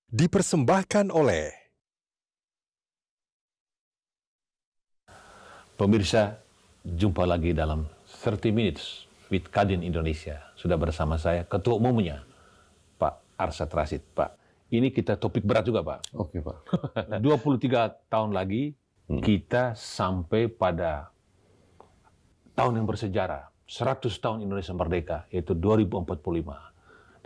Dipersembahkan oleh Pemirsa, jumpa lagi dalam 30 Minutes with Kadin Indonesia. Sudah bersama saya, Ketua Umumnya, Pak Arsyad Rashid. Pak, ini kita topik berat juga, Pak. Oke, Pak. 23 tahun lagi, kita sampai pada tahun yang bersejarah. 100 tahun Indonesia merdeka, yaitu 2045.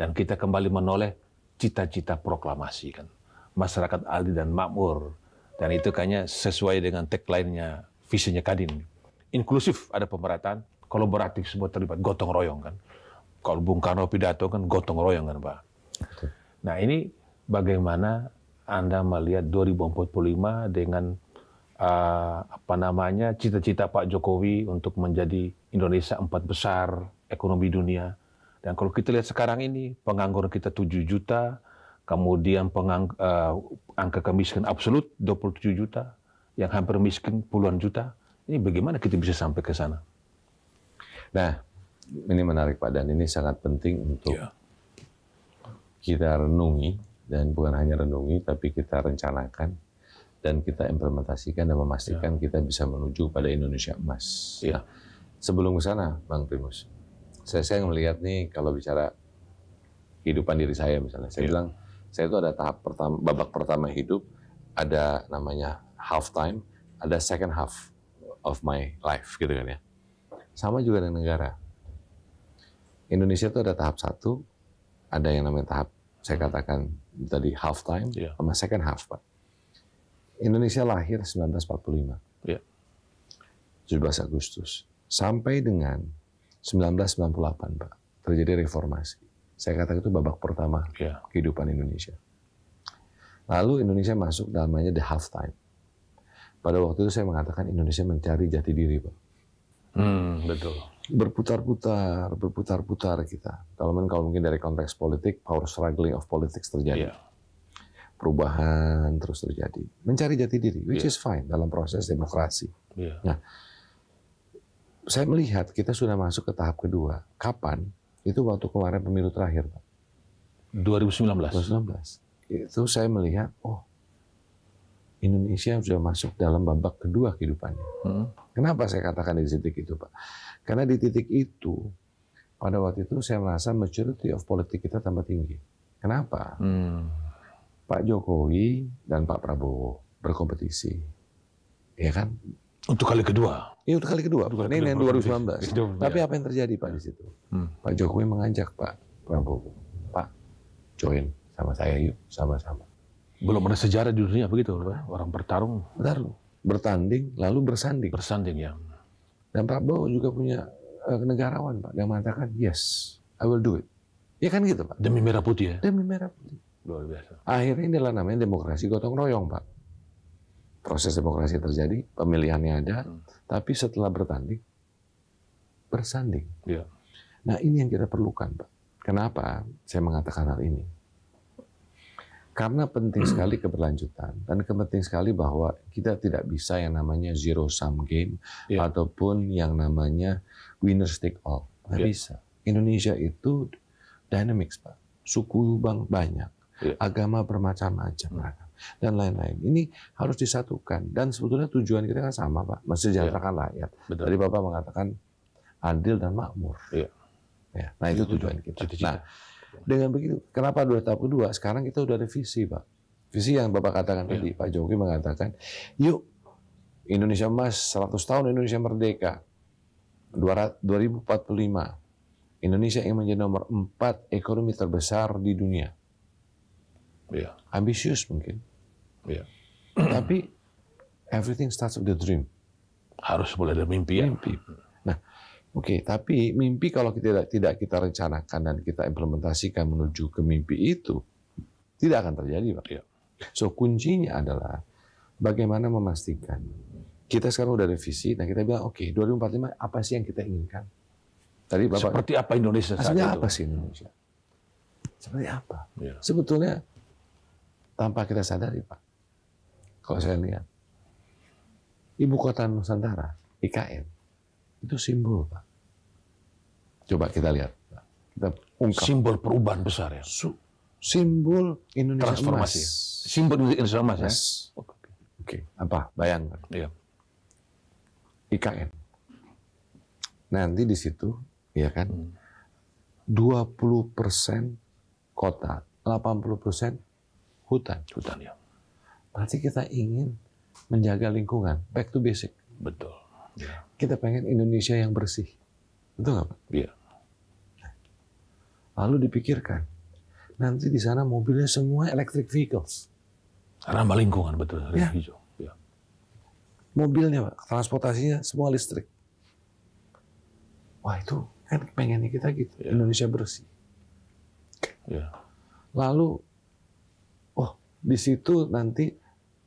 Dan kita kembali menoleh cita-cita proklamasi, kan. Masyarakat adil dan makmur. Dan itu kayaknya sesuai dengan tagline-nya, visinya Kadin. Inklusif, ada pemerataan, kolaboratif, semua terlibat, gotong royong, kan. Kalau Bung Karno pidato kan gotong royong, kan, Pak. Nah, ini bagaimana Anda melihat 2045 dengan cita-cita Pak Jokowi untuk menjadi Indonesia 4 besar ekonomi dunia. Dan kalau kita lihat sekarang ini, pengangguran kita 7 juta, kemudian angka kemiskinan absolut 27 juta, yang hampir miskin puluhan juta. Ini bagaimana kita bisa sampai ke sana? Nah, ini menarik, Pak, dan ini sangat penting untuk kita renungi, dan bukan hanya renungi, tapi kita rencanakan, dan kita implementasikan dan memastikan kita bisa menuju pada Indonesia emas. Nah, sebelum ke sana, Bang Primus, saya melihat nih, kalau bicara kehidupan diri saya misalnya, saya bilang, saya itu ada tahap pertama, babak pertama hidup, ada namanya half time, ada second half of my life, gitu kan ya. Sama juga dengan negara. Indonesia itu ada tahap 1, ada yang namanya tahap, saya katakan tadi half time, sama second half, Pak. Indonesia lahir 1945, 17 Agustus, sampai dengan 1998, Pak, terjadi reformasi. Saya katakan itu babak pertama kehidupan Indonesia. Lalu Indonesia masuk dalam namanya the half time. Pada waktu itu saya mengatakan Indonesia mencari jati diri, Pak. Betul. Berputar-putar kita. Kalau mungkin dari konteks politik, power struggling of politics terjadi. Perubahan terus terjadi. Mencari jati diri, which is fine dalam proses demokrasi. Nah, saya melihat kita sudah masuk ke tahap kedua. Kapan? Itu waktu kemarin pemilu terakhir, Pak. 2019. Itu saya melihat, oh, Indonesia sudah masuk dalam babak kedua kehidupannya. Kenapa saya katakan di titik itu, Pak? Karena di titik itu, pada waktu itu saya merasa maturity of politik kita tambah tinggi. Kenapa? Pak Jokowi dan Pak Prabowo berkompetisi. Ya kan? Untuk kali kedua. Iya, untuk kali kedua. Ini yang 2019. Tapi apa yang terjadi, Pak, di situ? Pak Jokowi mengajak Pak Prabowo, Pak, join sama saya yuk, sama-sama. Belum ada sejarah di dunia begitu, Pak. Orang bertarung. Bertanding, lalu bersanding. Bersanding, ya. Dan Pak Prabowo juga punya negarawan, Pak, yang mengatakan, yes, I will do it. Ya kan gitu, Pak. Demi merah putih, ya? Demi merah putih. Luar biasa. Akhirnya inilah namanya demokrasi gotong royong, Pak. Proses demokrasi terjadi, pemilihannya ada, tapi setelah bertanding, bersanding. Nah, ini yang kita perlukan, Pak. Kenapa saya mengatakan hal ini? Karena penting sekali keberlanjutan, dan penting sekali bahwa kita tidak bisa yang namanya zero sum game, ataupun yang namanya winners take all. Nggak bisa. Indonesia itu dynamics, Pak. Suku banyak, agama bermacam-macam, dan lain-lain. Ini harus disatukan, dan sebetulnya tujuan kita kan sama, Pak, mensejahterakan rakyat. Tadi Bapak mengatakan adil dan makmur. Nah, itu tujuan kita. Nah, dengan begitu, kenapa tahap kedua? Sekarang kita udah revisi, Pak. Visi yang Bapak katakan tadi, Pak Jokowi mengatakan, yuk, Indonesia emas, 100 tahun Indonesia merdeka, 2045. Indonesia ingin menjadi nomor 4 ekonomi terbesar di dunia. Ambisius mungkin. Tapi everything starts with the dream. Harus mulai dari mimpi, ya. Nah, tapi mimpi kalau tidak kita rencanakan dan kita implementasikan menuju ke mimpi itu, tidak akan terjadi, Pak. So, kuncinya adalah bagaimana memastikan kita sekarang udah revisi dan kita bilang, oke, 2045 apa sih yang kita inginkan? Tadi Bapak, seperti apa Indonesia saat itu? Apa sih Indonesia? Seperti apa? Sebetulnya tanpa kita sadari, Pak, kalau saya lihat, Ibu Kota Nusantara, IKN, itu simbol, Pak. Coba kita lihat, Pak. Kita ungkap. Simbol perubahan besar, ya? simbol Indonesia transformasi. emas. Simbol Indonesia emas ya. Oke. Apa? Bayangkan. Iya. IKN. Nanti di situ, ya kan, 20% kota, 80% hutan. Hutan ya. Berarti kita ingin menjaga lingkungan, back to basic. Betul. Ya. Kita pengen Indonesia yang bersih. Betul nggak, Pak? Iya. Lalu dipikirkan, nanti di sana mobilnya semua electric vehicles. Ramah lingkungan, betul. Ya. Hijau. Ya. Mobilnya, Pak, transportasinya semua listrik. Wah, itu kan pengennya kita gitu, Ya. Indonesia bersih. Ya. Lalu, di situ nanti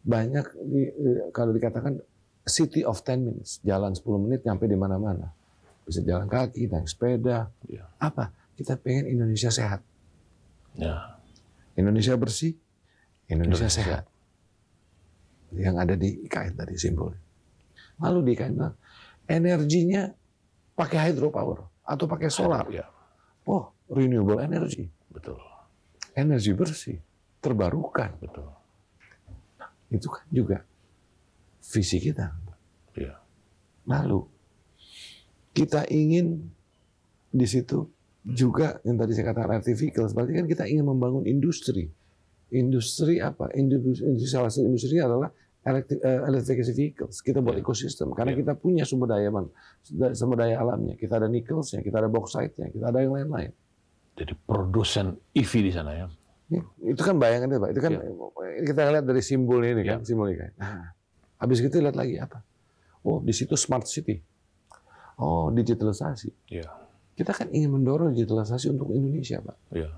banyak, kalau dikatakan city of 10 minutes, jalan 10 menit nyampe di mana-mana. Bisa jalan kaki, naik sepeda. Ya. Apa? Kita pengen Indonesia sehat. Ya. Indonesia bersih, Indonesia sehat. Yang ada di IKN tadi simbolnya. Lalu di IKN, energinya pakai hydropower atau pakai solar. Ya. Oh, renewable energy. Betul. Energi bersih, terbarukan. Betul. Itu kan juga visi kita. Ya. Lalu kita ingin di situ juga yang tadi saya katakan electric vehicles, berarti kan kita ingin membangun industri. Industri apa? Salah satu industri adalah electric vehicles. Kita buat ekosistem karena kita punya sumber daya alamnya. Kita ada nickelsnya, kita ada bauxite-nya, kita ada yang lain-lain. Jadi produsen EV di sana ya. Itu kan bayangannya, Pak. Itu kan kita lihat dari simbol ini kan, simbol ini kan. Nah, habis itu lihat lagi apa? Oh, di situ smart city. Oh, digitalisasi. Iya. Kita kan ingin mendorong digitalisasi untuk Indonesia, Pak. Iya.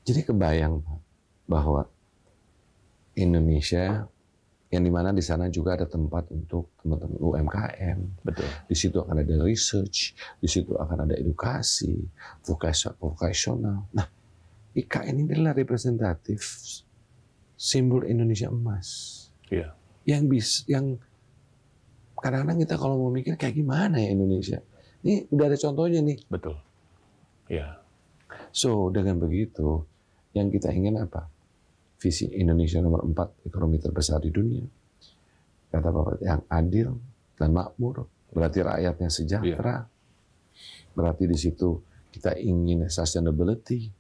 Jadi kebayang, Pak, bahwa Indonesia yang dimana di sana juga ada tempat untuk teman-teman UMKM. Betul. Di situ akan ada research, di situ akan ada edukasi, vokasional. Nah, IKN ini adalah representatif simbol Indonesia emas. Iya. Yang kadang-kadang kita kalau mau mikir kayak gimana ya Indonesia. Ini udah ada contohnya nih. Betul. Iya. So, dengan begitu, yang kita ingin apa? Visi Indonesia nomor 4, ekonomi terbesar di dunia. Kata Bapak, yang adil dan makmur. Berarti rakyatnya sejahtera. Berarti di situ kita ingin sustainability.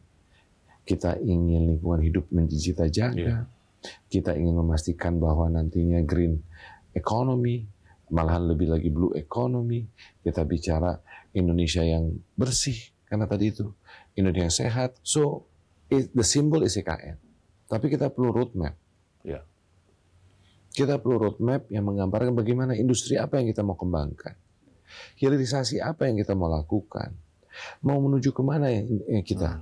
Kita ingin lingkungan hidup kita jaga. Kita ingin memastikan bahwa nantinya green economy, malahan lebih lagi blue economy. Kita bicara Indonesia yang bersih. Karena tadi itu, Indonesia yang sehat. So, the symbol is IKN. Tapi kita perlu roadmap. Ya. Kita perlu roadmap yang menggambarkan bagaimana industri apa yang kita mau kembangkan. Hilirisasi apa yang kita mau lakukan. Mau menuju kemana yang kita.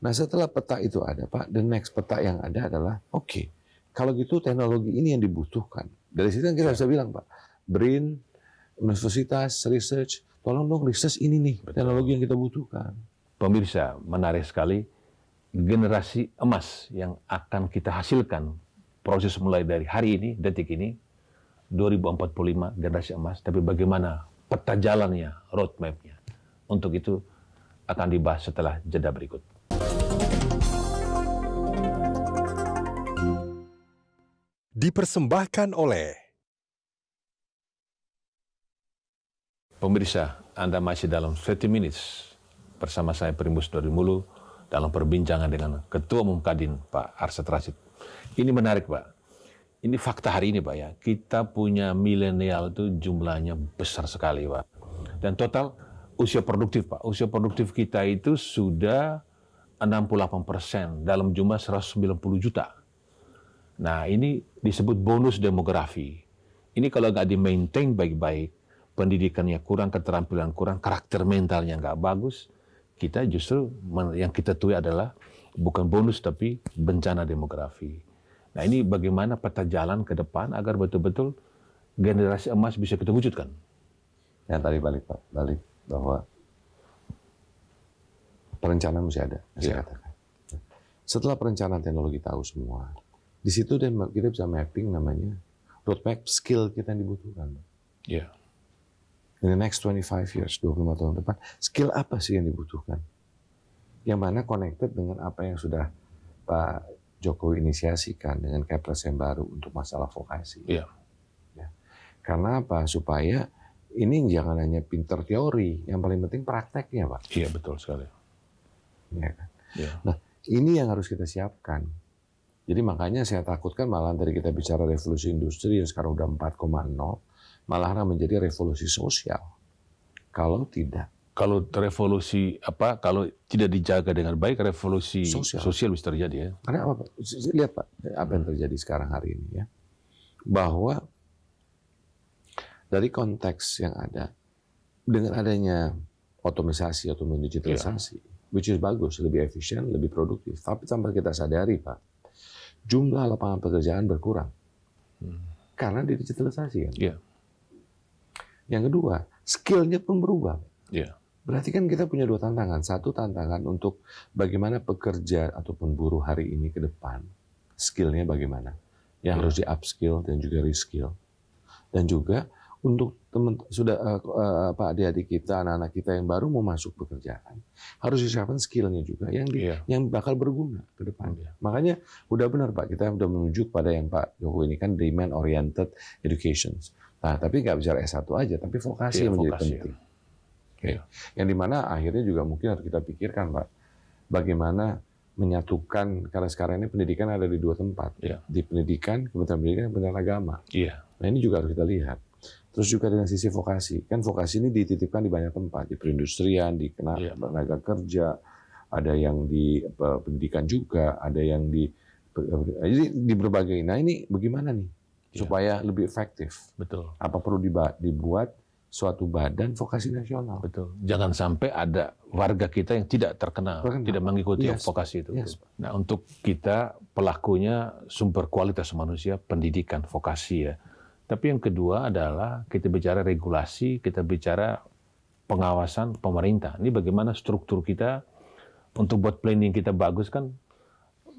Nah setelah peta itu ada Pak, the next peta yang ada adalah, oke, kalau gitu teknologi ini yang dibutuhkan. Dari situ kita bisa bilang Pak, BRIN, universitas, research, tolong dong research ini nih, teknologi yang kita butuhkan. Pemirsa, menarik sekali. Generasi emas yang akan kita hasilkan proses mulai dari hari ini, detik ini, 2045 generasi emas, tapi bagaimana peta jalannya, roadmap-nya. Untuk itu akan dibahas setelah jeda berikut. Dipersembahkan oleh Pemirsa, Anda masih dalam 30 Minutes bersama saya Primus Dorimulu dalam perbincangan dengan Ketua Umum Kadin, Pak Arsyad Rashid. Ini menarik, Pak. Ini fakta hari ini, Pak ya. Kita punya milenial itu jumlahnya besar sekali, Pak. Dan total usia produktif, Pak. Usia produktif kita itu sudah 68% dalam jumlah 190 juta. Nah, ini disebut bonus demografi. Ini kalau nggak di-maintain baik-baik, pendidikannya kurang, keterampilan kurang, karakter mentalnya nggak bagus, kita justru yang kita tuai adalah bukan bonus tapi bencana demografi. Nah ini bagaimana peta jalan ke depan agar betul-betul generasi emas bisa kita wujudkan. Yang tadi balik Pak, balik bahwa perencanaan mesti ada, saya katakan. Setelah perencanaan teknologi tahu semua, di situ dan kita bisa mapping namanya roadmap skill kita yang dibutuhkan. Iya. In the next 25 years, 25 tahun depan, skill apa sih yang dibutuhkan? yang mana connected dengan apa yang sudah Pak Jokowi inisiasikan dengan Kepres yang baru untuk masalah vokasi. Iya. Ya. Karena apa? Supaya ini jangan hanya pinter teori, yang paling penting prakteknya, Pak. Iya, betul sekali. Ya, kan? Iya. Nah, ini yang harus kita siapkan. Jadi makanya saya takutkan malah dari kita bicara revolusi industri yang sekarang udah 4,0, malah menjadi revolusi sosial. Kalau tidak. Kalau revolusi kalau tidak dijaga dengan baik, revolusi sosial bisa terjadi ya. Karena apa, Pak? Lihat Pak, apa yang terjadi sekarang hari ini ya. Bahwa dari konteks yang ada, dengan adanya otomisasi atau digitalisasi, which is bagus, lebih efisien, lebih produktif. Tapi tanpa kita sadari Pak, jumlah lapangan pekerjaan berkurang. Karena digitalisasi kan. Yeah. Yang kedua, skill-nya pun berubah. Yeah. Berarti kan kita punya dua tantangan. Satu tantangan untuk bagaimana pekerja ataupun buruh hari ini ke depan, skill-nya bagaimana. Yang harus di-upskill dan juga reskill. Dan juga untuk Pak adik-adik kita, anak-anak kita yang baru mau masuk pekerjaan, harus disiapkan skill-nya juga yang bakal berguna ke depan. Makanya udah benar Pak, kita udah menuju pada yang Pak Jokowi ini kan demand-oriented education. Nah, tapi nggak bicara S1 aja, tapi vokasi yang menjadi penting. Yang dimana akhirnya juga mungkin harus kita pikirkan Pak, bagaimana menyatukan, karena sekarang ini pendidikan ada di dua tempat, di pendidikan, Kementerian Pendidikan, dan Kementerian Agama. Nah ini juga harus kita lihat. Terus juga dengan sisi vokasi, kan vokasi ini dititipkan di banyak tempat, di perindustrian, di tenaga kerja, ada yang di pendidikan juga, ada yang di berbagai. Nah ini bagaimana nih supaya lebih efektif? Betul. Apa perlu dibuat suatu badan vokasi nasional? Betul. Jangan sampai ada warga kita yang tidak terkenal, tidak mengikuti vokasi itu. Nah, untuk kita pelakunya sumber kualitas manusia, pendidikan, vokasi ya. Tapi yang kedua adalah kita bicara regulasi, kita bicara pengawasan pemerintah. Ini bagaimana struktur kita untuk buat planning kita bagus kan.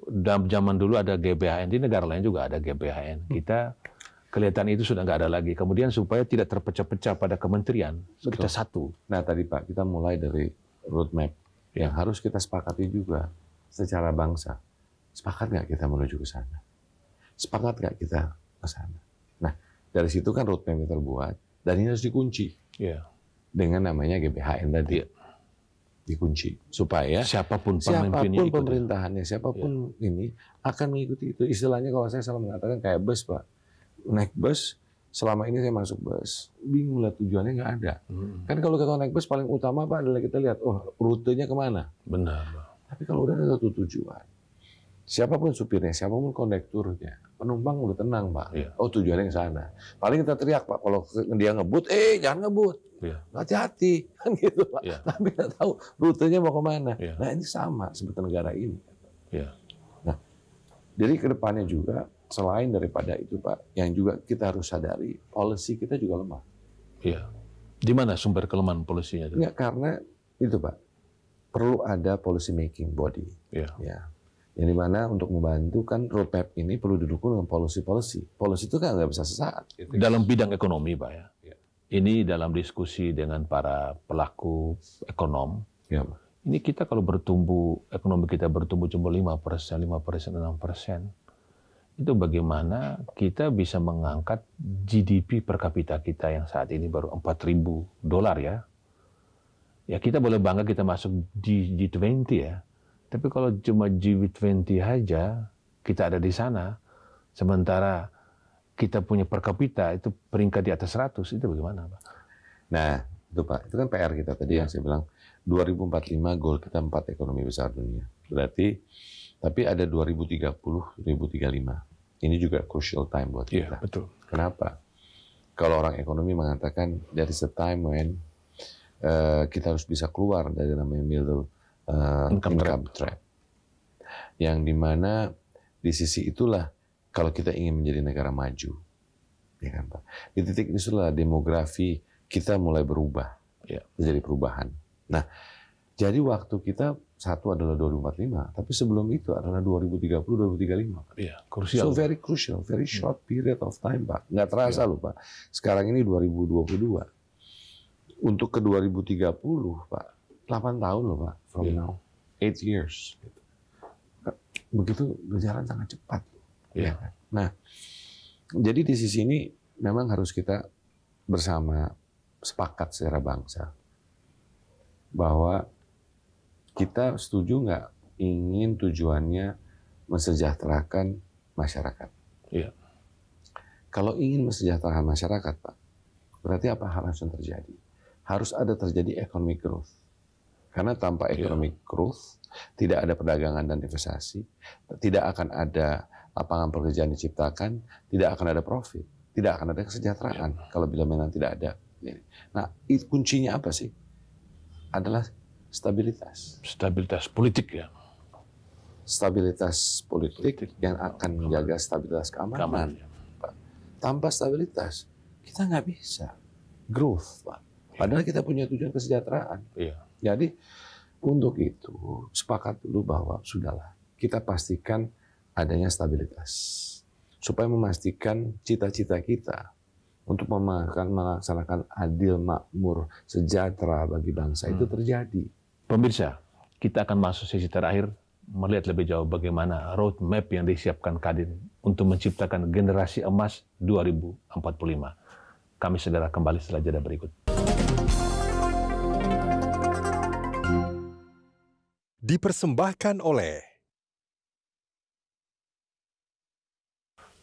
Dalam zaman dulu ada GBHN, di negara lain juga ada GBHN. Kita kelihatan itu sudah nggak ada lagi. Kemudian supaya tidak terpecah-pecah pada kementerian, kita satu. Nah tadi Pak, kita mulai dari roadmap yang harus kita sepakati juga secara bangsa. Sepakat nggak kita menuju ke sana? Sepakat nggak kita ke sana? Nah dari situ kan roadmap yang terbuat, dan ini harus dikunci dengan namanya GBHN tadi. Dikunci supaya siapapun pemerintahannya, siapapun ini akan mengikuti itu. Istilahnya kalau saya selalu mengatakan kayak bus Pak. Naik bus, selama ini saya masuk bus, bingung lah tujuannya nggak ada. Kan kalau kita naik bus paling utama Pak adalah kita lihat, oh rutenya kemana. Benar. Tapi kalau udah ada satu tujuan, siapapun supirnya, siapapun kondekturnya, penumpang udah tenang Pak. Oh tujuannya ke sana. Paling kita teriak Pak, kalau dia ngebut, jangan ngebut, hati-hati, kan gitu Pak. Tapi nggak tahu rutenya mau kemana. Nah ini sama seperti negara ini. Nah, jadi ke depannya juga, selain daripada itu Pak, yang juga kita harus sadari, policy kita juga lemah. Di mana sumber kelemahan polisinya? Enggak, karena itu Pak, perlu ada policy making body. Yang dimana untuk membantu kan roadmap ini perlu didukung dengan policy. Policy itu kan nggak bisa sesaat. Dalam bidang ekonomi Pak ya. Ini dalam diskusi dengan para pelaku ekonom. Ini kita kalau bertumbuh, ekonomi kita bertumbuh cuma 5%, 6%. Itu bagaimana kita bisa mengangkat GDP per kapita kita yang saat ini baru $4.000 ya. Ya kita boleh bangga kita masuk G20 ya. Tapi kalau cuma G20 aja kita ada di sana, sementara kita punya per kapita itu peringkat di atas 100, itu bagaimana Pak? Nah itu Pak, itu kan PR kita tadi yang saya bilang 2045 goal kita 4 ekonomi besar dunia. Berarti tapi ada 2030, 2035. Ini juga crucial time buat kita. Betul. Kenapa? Kalau orang ekonomi mengatakan there is a time when kita harus bisa keluar dari namanya middle income trap. Yang dimana di sisi itulah kalau kita ingin menjadi negara maju, ya kan Pak. Di titik itulah demografi kita mulai berubah, menjadi perubahan. Nah, jadi waktu kita satu adalah 2045, tapi sebelum itu adalah 2030, 2035. Krusial. So very crucial, very short period of time, Pak. Nggak terasa loh, Pak. Sekarang ini 2022. Untuk ke 2030, Pak, 8 tahun loh, Pak, from now. 8 years. Begitu berjalan sangat cepat. Ya. Nah, jadi di sisi ini memang harus kita bersama sepakat secara bangsa bahwa kita setuju nggak ingin tujuannya mensejahterakan masyarakat. Iya. Kalau ingin mensejahterakan masyarakat, Pak, berarti apa hal yang terjadi? Harus ada terjadi economic growth. Karena tanpa economic growth, tidak ada perdagangan dan investasi, tidak akan ada lapangan pekerjaan diciptakan, tidak akan ada profit, tidak akan ada kesejahteraan kalau bila memang tidak ada. Nah, kuncinya apa sih? Adalah stabilitas. Stabilitas politik ya. Stabilitas politik yang akan menjaga stabilitas keamanan. Tanpa stabilitas, kita nggak bisa growth, Pak. Padahal kita punya tujuan kesejahteraan. Iya. Jadi untuk itu sepakat dulu bahwa sudahlah kita pastikan adanya stabilitas supaya memastikan cita-cita kita untuk melaksanakan adil, makmur, sejahtera bagi bangsa itu terjadi. Pemirsa, kita akan masuk sesi terakhir melihat lebih jauh bagaimana roadmap yang disiapkan Kadin untuk menciptakan generasi emas 2045. Kami segera kembali setelah jeda berikut. Dipersembahkan oleh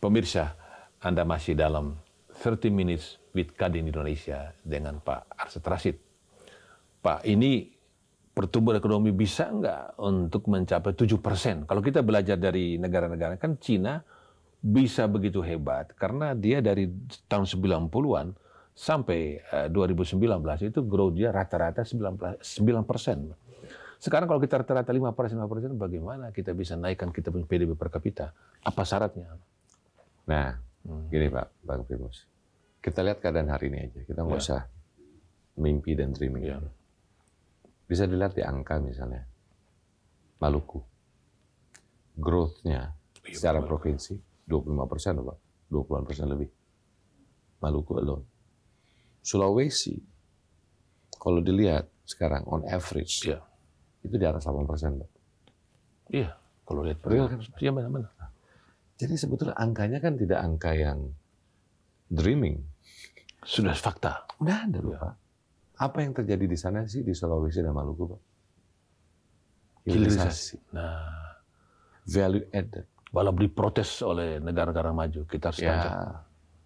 pemirsa, Anda masih dalam 30 Minutes with Kadin Indonesia dengan Pak Arsyad Rashid. Pak, ini pertumbuhan ekonomi bisa nggak untuk mencapai 7%? Kalau kita belajar dari negara-negara, kan Cina bisa begitu hebat karena dia dari tahun 90-an sampai 2019 itu growth dia rata-rata 9%. Sekarang kalau kita rata-rata 5%, bagaimana kita bisa naikkan kita punya PDB per kapita? Apa syaratnya? Nah, gini Pak, Bang Primus. Kita lihat keadaan hari ini aja. Kita nggak usah mimpi dan dreaming. Bisa dilihat di angka misalnya. Maluku. Growth-nya secara provinsi 25% Pak. 20% lebih. Maluku alone. Sulawesi, kalau dilihat sekarang on average, itu di atas 8%, Pak. Iya, kalau lihat real kan? Iya, benar-benar. Jadi sebetulnya angkanya kan tidak angka yang dreaming. Sudah fakta. Udah ada loh, Pak. Apa yang terjadi di sana sih di Sulawesi dan Maluku, Pak? Hilirisasi. Nah, value added. Walau diprotes oleh negara-negara maju, kita harus pajak.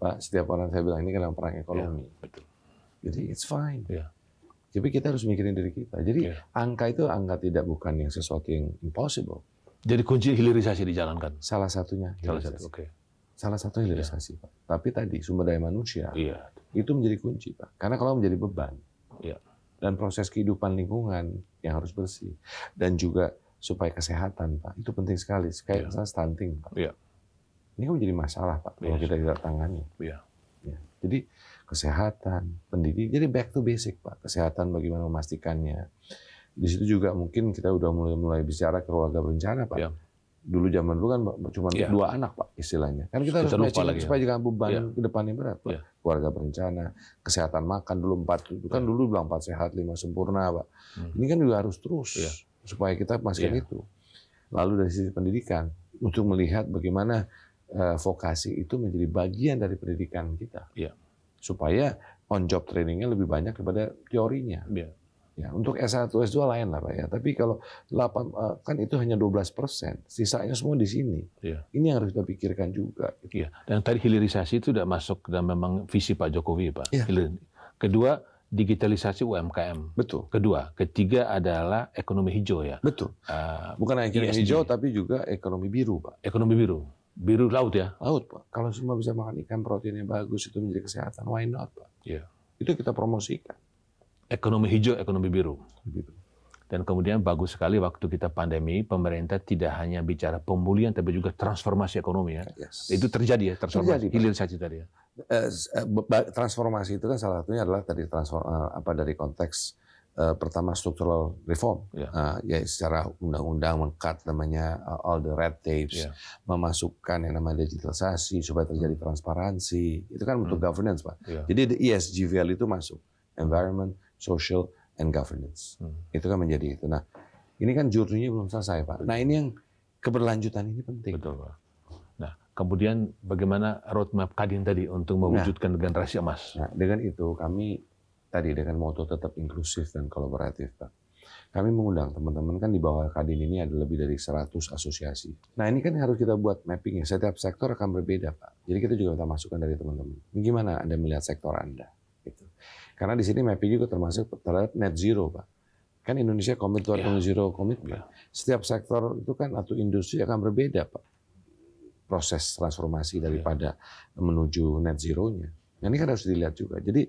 Pak, setiap orang saya bilang ini kan perang ekonomi. Betul. Jadi it's fine. Ya. Tapi kita harus mikirin diri kita. Jadi angka itu angka tidak bukan yang sesuatu yang impossible. Jadi kunci hilirisasi dijalankan. Salah satunya. Salah satu hilirisasi, Pak. Tapi tadi sumber daya manusia itu menjadi kunci, Pak. Karena kalau menjadi beban dan proses kehidupan lingkungan yang harus bersih dan juga supaya kesehatan, Pak, itu penting sekali. Kayak misalnya stunting, Pak. Ini kan menjadi masalah, Pak, kalau kita tidak tangani. Jadi kesehatan, pendidikan, jadi back to basic, Pak. Kesehatan bagaimana memastikannya. Di situ juga mungkin kita udah mulai bicara keluarga berencana, Pak. Dulu zaman dulu kan cuma 2 anak, Pak, istilahnya. Kan kita harus matching supaya jangan beban ke depannya berat, Pak. Keluarga berencana, kesehatan makan dulu 4, kan dulu bilang 4 sehat, 5 sempurna, Pak. Ini kan juga harus terus supaya kita pastikan itu. Lalu dari sisi pendidikan, untuk melihat bagaimana vokasi itu menjadi bagian dari pendidikan kita. Supaya on job trainingnya lebih banyak daripada teorinya. Ya, untuk S1, S2 lain lah, Pak ya. Tapi kalau 8 kan itu hanya 12%, sisanya semua di sini. Ini yang harus kita pikirkan juga. Iya. Dan tadi hilirisasi itu sudah masuk dan memang visi Pak Jokowi, Pak. Kedua, digitalisasi UMKM. Betul. Kedua, ketiga adalah ekonomi hijau ya. Betul. Bukan ekonomi hijau, tapi juga ekonomi biru, Pak. Ekonomi biru. Biru laut ya? Laut, Pak. Kalau semua bisa makan ikan proteinnya bagus, itu menjadi kesehatan. Why not, Pak? Itu kita promosikan. Ekonomi hijau, ekonomi biru. Dan kemudian bagus sekali waktu kita pandemi, pemerintah tidak hanya bicara pemulihan, tapi juga transformasi ekonomi ya. Itu terjadi ya, transformasi, hilirisasi tadi ya. Transformasi itu kan salah satunya adalah tadi dari konteks pertama struktural reform, ya secara undang-undang meng-cut namanya all the red tapes, memasukkan yang namanya digitalisasi supaya terjadi transparansi. Itu kan untuk governance, Pak. Jadi the ESG value itu masuk, environment, social, and governance. Itu kan menjadi itu. Nah, Ini kan journey-nya belum selesai, Pak. Nah, ini yang keberlanjutan ini penting. Betul, Pak. Nah, kemudian bagaimana roadmap Kadin tadi untuk mewujudkan generasi emas? Nah, dengan itu kami tadi dengan moto tetap inklusif dan kolaboratif, Pak. Kami mengundang teman-teman, kan di bawah Kadin ini ada lebih dari 100 asosiasi. Nah, ini kan harus kita buat mapping ya. Setiap sektor akan berbeda, Pak. Jadi kita juga minta masukan dari teman-teman. Ini gimana Anda melihat sektor Anda? Gitu. Karena di sini mapping juga termasuk terhadap net zero, Pak. Kan Indonesia komit toward net zero komitmen. Setiap sektor itu kan atau industri akan berbeda, Pak. Proses transformasi daripada menuju net zero-nya. Nah, ini kan harus dilihat juga. Jadi,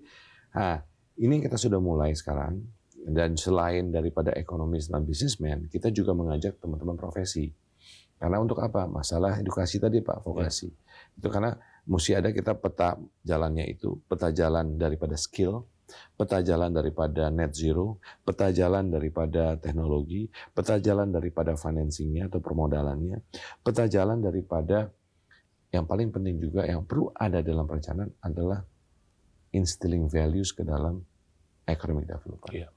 ini yang kita sudah mulai sekarang. Dan selain daripada ekonomis dan bisnismen, kita juga mengajak teman-teman profesi. Karena untuk apa? Masalah edukasi tadi, Pak, vokasi. Itu karena mesti ada kita peta jalannya itu, peta jalan daripada skill, peta jalan daripada net zero, peta jalan daripada teknologi, peta jalan daripada financingnya atau permodalannya, peta jalan daripada yang paling penting juga yang perlu ada dalam perencanaan adalah instilling values ke dalam economic development. Iya.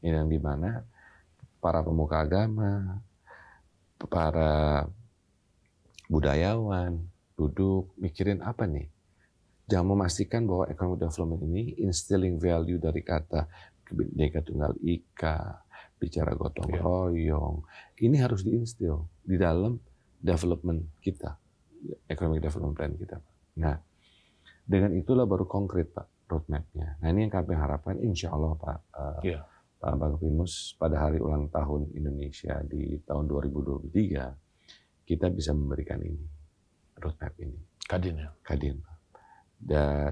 Ini yang dimana para pemuka agama, para budayawan duduk mikirin apa nih? Jangan memastikan bahwa economic development ini instilling value dari kata Bhinneka Tunggal Ika, bicara gotong royong. Ini harus diinstil di dalam development kita, economic development plan kita. Nah, dengan itulah baru konkret, Pak, roadmap-nya. Nah, ini yang kami harapkan, insya Allah, Pak, Pak Bagfimus, pada hari ulang tahun Indonesia di tahun 2023, kita bisa memberikan ini, roadmap ini. Kadin, ya? Kadin, Pak.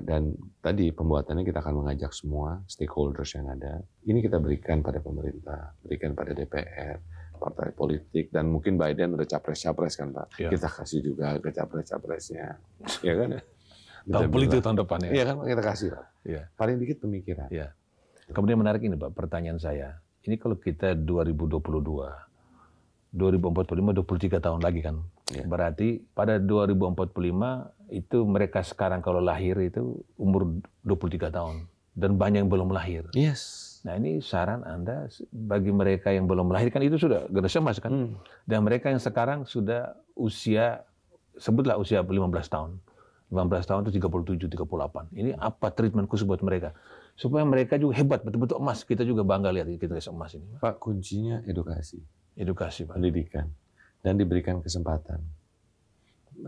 Dan tadi pembuatannya kita akan mengajak semua stakeholders yang ada. Ini kita berikan pada pemerintah, berikan pada DPR, partai politik, dan mungkin Biden ada capres-capres kan, Pak. Ya. Kita kasih juga ke capres-capresnya, ya kan? Tahun politik tahun depan ya. Iya kan, kita kasih, Pak. Ya. Paling dikit pemikiran. Ya. Kemudian menarik ini, Pak, pertanyaan saya. Ini kalau kita 2022, 2045, 23 tahun lagi kan. Ya. Berarti pada 2045 itu mereka sekarang kalau lahir itu umur 23 tahun. Dan banyak yang belum lahir. Yes. Nah, ini saran Anda bagi mereka yang belum lahir kan itu sudah generasi emas kan. Dan mereka yang sekarang sudah usia, sebutlah usia 15 tahun. 15 tahun itu 37, 38. Ini apa treatment khusus buat mereka? Supaya mereka juga hebat, betul-betul emas. Kita juga bangga lihat generasi emas ini. Pak, kuncinya edukasi. Edukasi, Pak. Pendidikan. Dan diberikan kesempatan.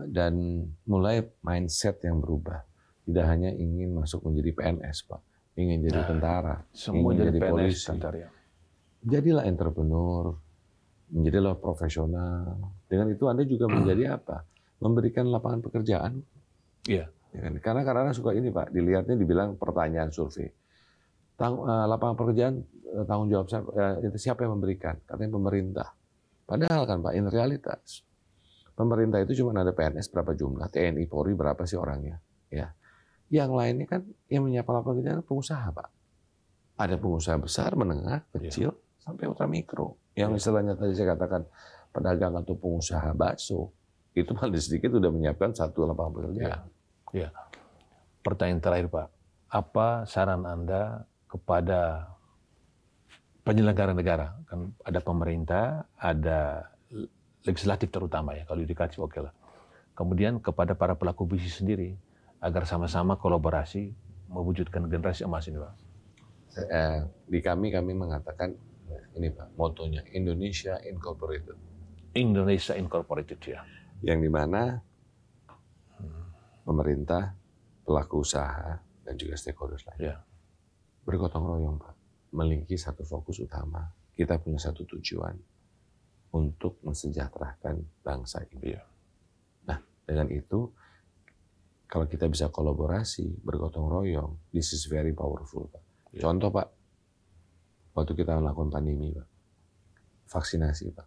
Dan mulai mindset yang berubah. Tidak hanya ingin masuk menjadi PNS, Pak. Ingin jadi tentara. Semua ingin jadi PNS, polisi. tentara, ya. Jadilah entrepreneur. Menjadilah profesional. Dengan itu Anda juga menjadi apa? Memberikan lapangan pekerjaan. Iya. Ya kan? Karena suka ini, Pak. Dilihatnya dibilang pertanyaan survei. Lapangan pekerjaan tanggung jawab siapa yang memberikan? Katanya pemerintah. Padahal kan, Pak, in realitas pemerintah itu cuma ada PNS berapa jumlah, TNI, Polri berapa sih orangnya, ya. Yang lainnya kan yang menyiapkan lapangan pekerjaan pengusaha, Pak. Ada pengusaha besar, menengah, kecil, sampai ultramikro. Yang istilahnya tadi saya katakan pedagang atau pengusaha bakso itu paling sedikit sudah menyiapkan satu lapangan pekerjaan. Ya. Pertanyaan terakhir, Pak. Apa saran Anda kepada penyelenggara negara? Kan ada pemerintah, ada legislatif terutama ya, kalau yudikatif oke lah. Kemudian kepada para pelaku bisnis sendiri, agar sama-sama kolaborasi mewujudkan generasi emas ini, Pak. Di kami mengatakan, ini Pak, motonya Indonesia Incorporated. Indonesia Incorporated, ya. Yang dimana pemerintah, pelaku usaha, dan juga stakeholders lain. Ya. Bergotong royong, Pak. Memiliki satu fokus utama. Kita punya satu tujuan untuk mensejahterakan bangsa ini. Ya. Nah, dengan itu, kalau kita bisa kolaborasi, bergotong royong, this is very powerful, Pak. Ya. Contoh, Pak, waktu kita melakukan pandemi, Pak, vaksinasi, Pak,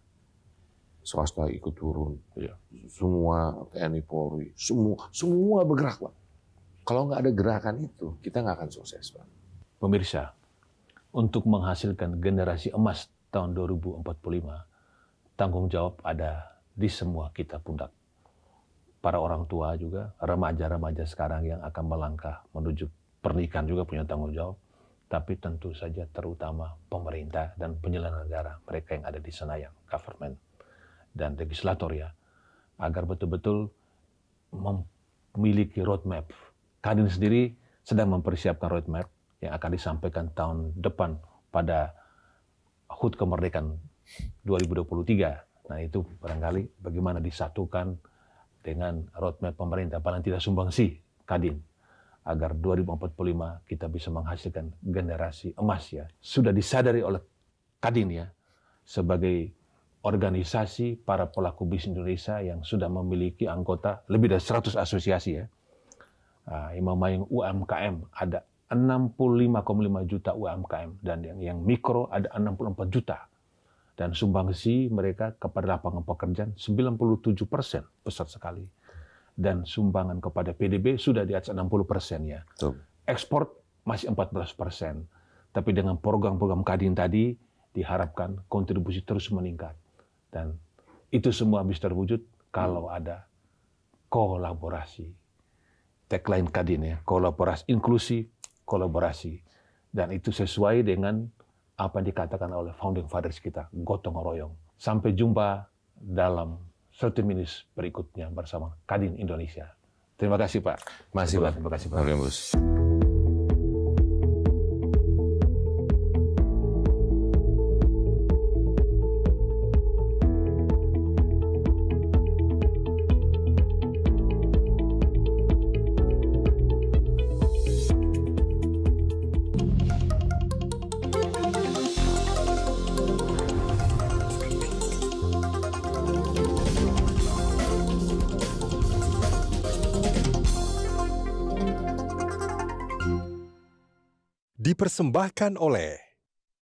swasta ikut turun, ya. Semua TNI Polri, semua bergerak, Pak. Kalau nggak ada gerakan itu, kita nggak akan sukses, Pak. Pemirsa, untuk menghasilkan generasi emas tahun 2045, tanggung jawab ada di semua kita pundak. Para orang tua juga, remaja-remaja sekarang yang akan melangkah menuju pernikahan juga punya tanggung jawab. tapi tentu saja terutama pemerintah dan penyelenggara negara, mereka yang ada di Senayan, government dan legislator ya, agar betul-betul memiliki roadmap. Kadin sendiri sedang mempersiapkan roadmap yang akan disampaikan tahun depan pada HUT kemerdekaan 2023. Nah itu barangkali bagaimana disatukan dengan roadmap pemerintah, paling tidak sumbangsi Kadin, agar 2045 kita bisa menghasilkan generasi emas ya. Sudah disadari oleh Kadin ya, sebagai organisasi para pelaku bisnis Indonesia yang sudah memiliki anggota lebih dari 100 asosiasi ya. Yang memayung UMKM ada 65,5 juta UMKM dan yang mikro ada 64 juta. Dan sumbangsi mereka kepada lapangan pekerjaan 97%, besar sekali. Dan sumbangan kepada PDB sudah di atas 60% ya. Ekspor masih 14%. Tapi dengan program-program Kadin tadi diharapkan kontribusi terus meningkat. Dan itu semua bisa terwujud kalau ada kolaborasi. Tagline Kadin ya, kolaborasi, inklusi, kolaborasi. Dan itu sesuai dengan apa yang dikatakan oleh founding fathers kita, gotong royong. Sampai jumpa dalam 30 minutes berikutnya bersama Kadin Indonesia. Terima kasih Pak. Terima kasih Pak. Dipersembahkan oleh